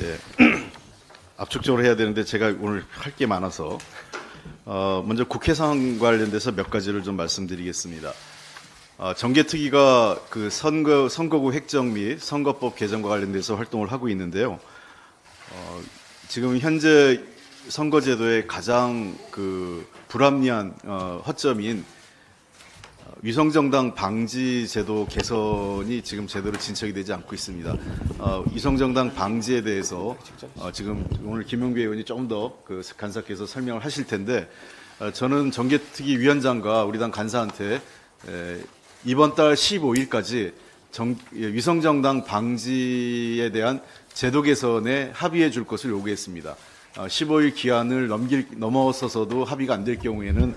예, 압축적으로 해야 되는데 제가 오늘 할 게 많아서 먼저 국회 상황 관련돼서 몇 가지를 좀 말씀드리겠습니다. 정개특위가 그 선거구 획정 및 선거법 개정과 관련돼서 활동을 하고 있는데요. 지금 현재 선거제도의 가장 그 불합리한 허점인 위성정당 방지 제도 개선이 지금 제대로 진척이 되지 않고 있습니다. 위성정당 방지에 대해서 지금 오늘 김용배 의원이 조금 더 그 간사께서 설명을 하실 텐데 저는 정개특위 위원장과 우리 당 간사한테 이번 달 15일까지 위성정당 방지에 대한 제도 개선에 합의해 줄 것을 요구했습니다. 15일 기한을 넘어서서도 합의가 안 될 경우에는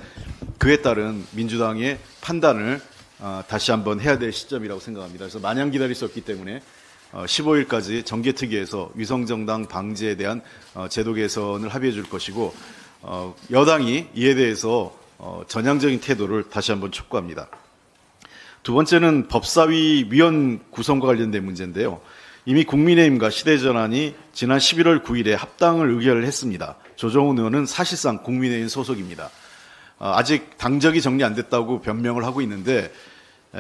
그에 따른 민주당의 판단을 다시 한번 해야 될 시점이라고 생각합니다. 그래서 마냥 기다릴 수 없기 때문에 15일까지 정개특위에서 위성정당 방지에 대한 제도 개선을 합의해 줄 것이고 여당이 이에 대해서 전향적인 태도를 다시 한번 촉구합니다. 두 번째는 법사위 위원 구성과 관련된 문제인데요. 이미 국민의힘과 시대전환이 지난 11월 9일에 합당을 의결했습니다. 조정훈 의원은 사실상 국민의힘 소속입니다. 아직 당적이 정리 안 됐다고 변명을 하고 있는데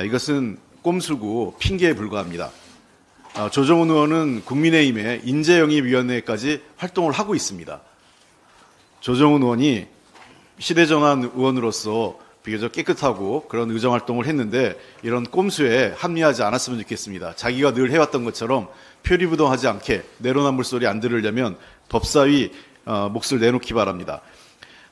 이것은 꼼수고 핑계에 불과합니다. 조정훈 의원은 국민의힘의 인재영입위원회까지 활동을 하고 있습니다. 조정훈 의원이 시대전환 의원으로서 비교적 깨끗하고 그런 의정활동을 했는데 이런 꼼수에 합리하지 않았으면 좋겠습니다. 자기가 늘 해왔던 것처럼 표리부동하지 않게 내로남불 소리 안 들으려면 법사위 몫을 내놓기 바랍니다.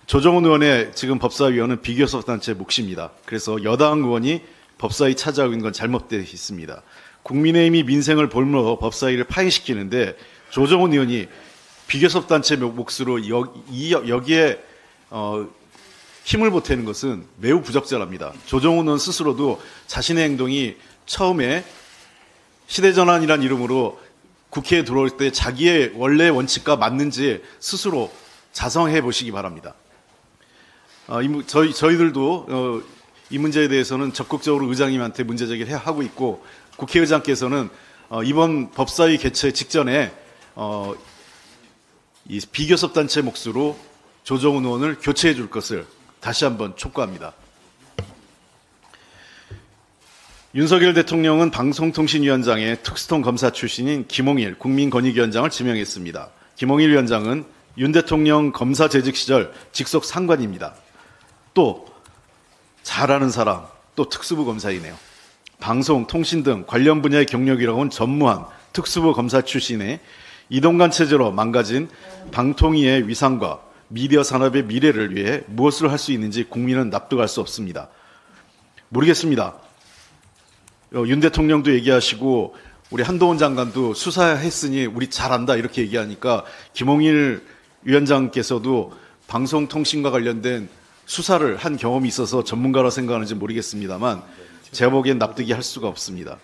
조정훈 의원의 지금 법사위원은 비교섭단체 몫입니다. 그래서 여당 의원이 법사위 차지하고 있는 건 잘못되어 있습니다. 국민의힘이 민생을 볼모로 법사위를 파행시키는데 조정훈 의원이 비교섭단체 몫으로 여기에 힘을 보태는 것은 매우 부적절합니다. 조정훈 의원 스스로도 자신의 행동이 처음에 시대전환이란 이름으로 국회에 들어올 때 자기의 원래 원칙과 맞는지 스스로 자성해 보시기 바랍니다. 저희들도 이 문제에 대해서는 적극적으로 의장님한테 문제 제기를 하고 있고 국회의장께서는 이번 법사위 개최 직전에 이 비교섭단체 몫으로 조정훈 의원을 교체해 줄 것을 다시 한번 촉구합니다. 윤석열 대통령은 방송통신위원장에 특수통 검사 출신인 김홍일 국민권익위원장을 지명했습니다. 김홍일 위원장은 윤 대통령 검사 재직 시절 직속 상관입니다. 또 잘하는 사람, 또 특수부 검사이네요. 방송, 통신 등 관련 분야의 경력이라고는 전무한 특수부 검사 출신의 이동관 체제로 망가진 방통위의 위상과 미디어 산업의 미래를 위해 무엇을 할 수 있는지 국민은 납득할 수 없습니다. 모르겠습니다. 윤 대통령도 얘기하시고 우리 한동훈 장관도 수사했으니 우리 잘한다 이렇게 얘기하니까 김홍일 위원장께서도 방송통신과 관련된 수사를 한 경험이 있어서 전문가라 생각하는지 모르겠습니다만 제가 보기엔 납득이 할 수가 없습니다.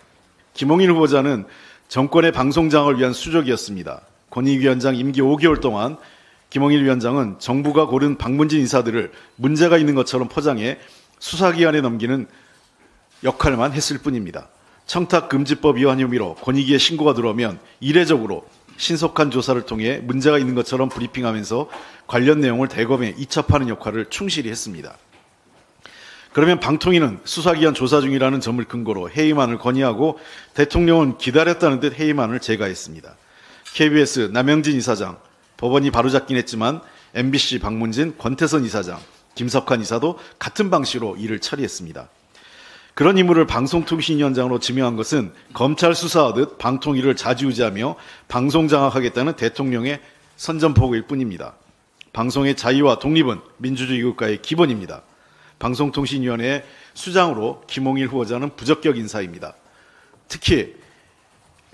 김홍일 후보자는 정권의 방송장을 위한 수족이었습니다. 권익위원장 임기 5개월 동안 김홍일 위원장은 정부가 고른 방문진 인사들을 문제가 있는 것처럼 포장해 수사기관에 넘기는 역할만 했을 뿐입니다. 청탁금지법 위반 혐의로 권익위에 신고가 들어오면 이례적으로 신속한 조사를 통해 문제가 있는 것처럼 브리핑하면서 관련 내용을 대검에 이첩하는 역할을 충실히 했습니다. 그러면 방통위는 수사기관 조사 중이라는 점을 근거로 해임안을 건의하고 대통령은 기다렸다는 듯 해임안을 제거했습니다. KBS 남영진 이사장, 법원이 바로잡긴 했지만 MBC 박문진, 권태선 이사장, 김석환 이사도 같은 방식으로 일을 처리했습니다. 그런 인물을 방송통신위원장으로 지명한 것은 검찰 수사하듯 방통위를 좌지우지하며 방송장악하겠다는 대통령의 선전포고일 뿐입니다. 방송의 자유와 독립은 민주주의 국가의 기본입니다. 방송통신위원회의 수장으로 김홍일 후보자는 부적격 인사입니다. 특히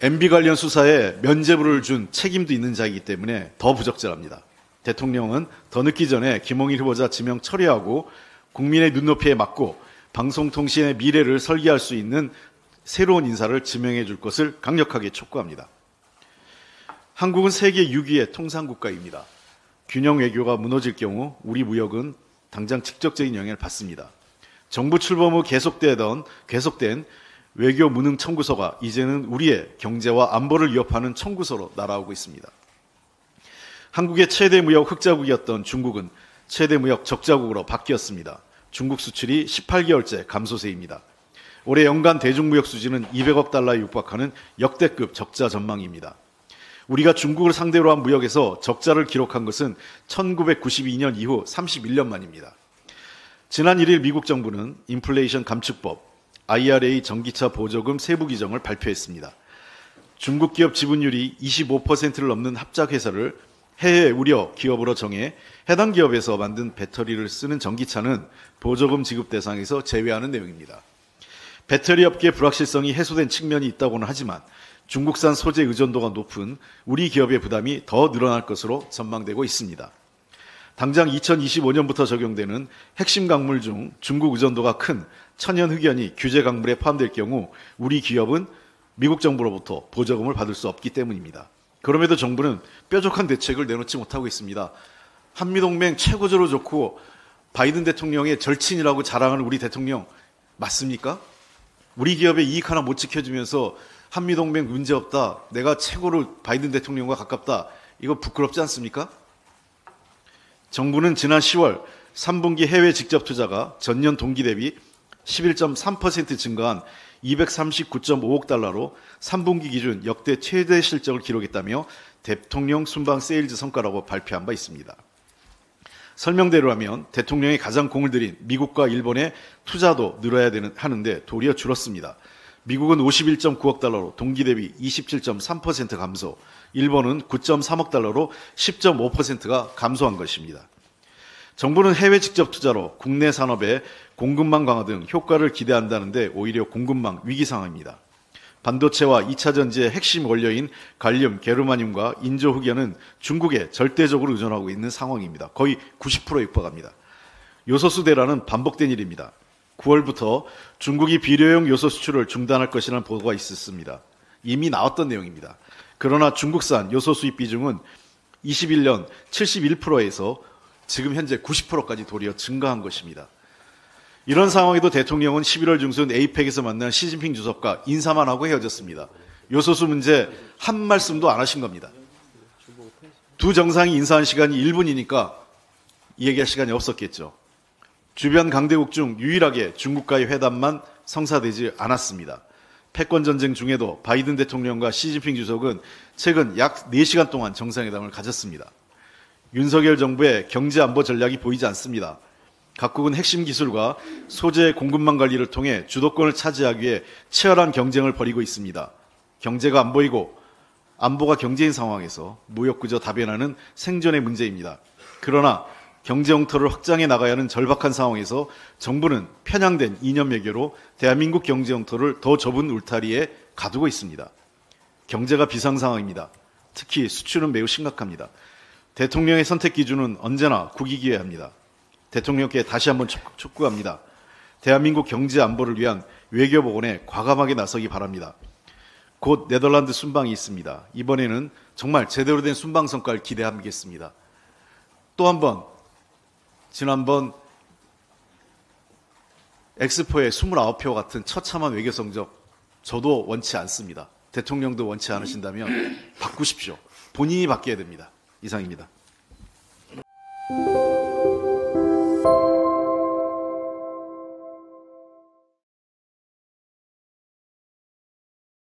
MB 관련 수사에 면죄부를 준 책임도 있는 자이기 때문에 더 부적절합니다. 대통령은 더 늦기 전에 김홍일 후보자 지명 처리하고 국민의 눈높이에 맞고 방송통신의 미래를 설계할 수 있는 새로운 인사를 지명해 줄 것을 강력하게 촉구합니다. 한국은 세계 6위의 통상국가입니다. 균형 외교가 무너질 경우 우리 무역은 당장 직접적인 영향을 받습니다. 정부 출범 후 계속된 외교 무능 청구서가 이제는 우리의 경제와 안보를 위협하는 청구서로 날아오고 있습니다. 한국의 최대 무역 흑자국이었던 중국은 최대 무역 적자국으로 바뀌었습니다. 중국 수출이 18개월째 감소세입니다. 올해 연간 대중무역 수지는 200억 달러에 육박하는 역대급 적자 전망입니다. 우리가 중국을 상대로 한 무역에서 적자를 기록한 것은 1992년 이후 31년 만입니다. 지난 1일 미국 정부는 인플레이션 감축법, IRA 전기차 보조금 세부 규정을 발표했습니다. 중국 기업 지분율이 25%를 넘는 합작회사를 해외 우려 기업으로 정해 해당 기업에서 만든 배터리를 쓰는 전기차는 보조금 지급 대상에서 제외하는 내용입니다. 배터리 업계 불확실성이 해소된 측면이 있다고는 하지만 중국산 소재 의존도가 높은 우리 기업의 부담이 더 늘어날 것으로 전망되고 있습니다. 당장 2025년부터 적용되는 핵심 강물 중 중국 의존도가 큰 천연 흑연이 규제 강물에 포함될 경우 우리 기업은 미국 정부로부터 보조금을 받을 수 없기 때문입니다. 그럼에도 정부는 뾰족한 대책을 내놓지 못하고 있습니다. 한미동맹 최고조로 좋고 바이든 대통령의 절친이라고 자랑하는 우리 대통령 맞습니까? 우리 기업의 이익 하나 못 지켜주면서 한미동맹 문제없다, 내가 최고로 바이든 대통령과 가깝다, 이거 부끄럽지 않습니까? 정부는 지난 10월 3분기 해외 직접 투자가 전년 동기 대비 11.3% 증가한 239.5억 달러로 3분기 기준 역대 최대 실적을 기록했다며 대통령 순방 세일즈 성과라고 발표한 바 있습니다. 설명대로라면 대통령이 가장 공을 들인 미국과 일본의 투자도 늘어야 하는데 도리어 줄었습니다. 미국은 51.9억 달러로 동기 대비 27.3% 감소, 일본은 9.3억 달러로 10.5%가 감소한 것입니다. 정부는 해외 직접 투자로 국내 산업의 공급망 강화 등 효과를 기대한다는데 오히려 공급망 위기 상황입니다. 반도체와 2차 전지의 핵심 원료인 갈륨, 게르마늄과 인조 흑연은 중국에 절대적으로 의존하고 있는 상황입니다. 거의 90%에 육박합니다. 요소수 대란은 반복된 일입니다. 9월부터 중국이 비료용 요소 수출을 중단할 것이라는 보고가 있었습니다. 이미 나왔던 내용입니다. 그러나 중국산 요소 수입 비중은 21년 71%에서 지금 현재 90%까지 도리어 증가한 것입니다. 이런 상황에도 대통령은 11월 중순 에이펙에서 만난 시진핑 주석과 인사만 하고 헤어졌습니다. 요소수 문제 한 말씀도 안 하신 겁니다. 두 정상이 인사한 시간이 1분이니까 얘기할 시간이 없었겠죠. 주변 강대국 중 유일하게 중국과의 회담만 성사되지 않았습니다. 패권전쟁 중에도 바이든 대통령과 시진핑 주석은 최근 약 4시간 동안 정상회담을 가졌습니다. 윤석열 정부의 경제안보 전략이 보이지 않습니다. 각국은 핵심 기술과 소재 공급망 관리를 통해 주도권을 차지하기 위해 치열한 경쟁을 벌이고 있습니다. 경제가 안 보이고 안보가 경제인 상황에서 무역구조 다변화는 생존의 문제입니다. 그러나 경제 홍토를 확장해 나가야 하는 절박한 상황에서 정부는 편향된 이념 외교로 대한민국 경제 홍토를 더 좁은 울타리에 가두고 있습니다. 경제가 비상 상황입니다. 특히 수출은 매우 심각합니다. 대통령의 선택 기준은 언제나 국익이어야 합니다. 대통령께 다시 한번 촉구합니다. 대한민국 경제 안보를 위한 외교 복원에 과감하게 나서기 바랍니다. 곧 네덜란드 순방이 있습니다. 이번에는 정말 제대로 된 순방 성과를 기대하겠습니다. 또 한 번, 지난번 엑스포의 29표 같은 처참한 외교 성적 저도 원치 않습니다. 대통령도 원치 않으신다면 바꾸십시오. 본인이 바뀌어야 됩니다. 이상입니다.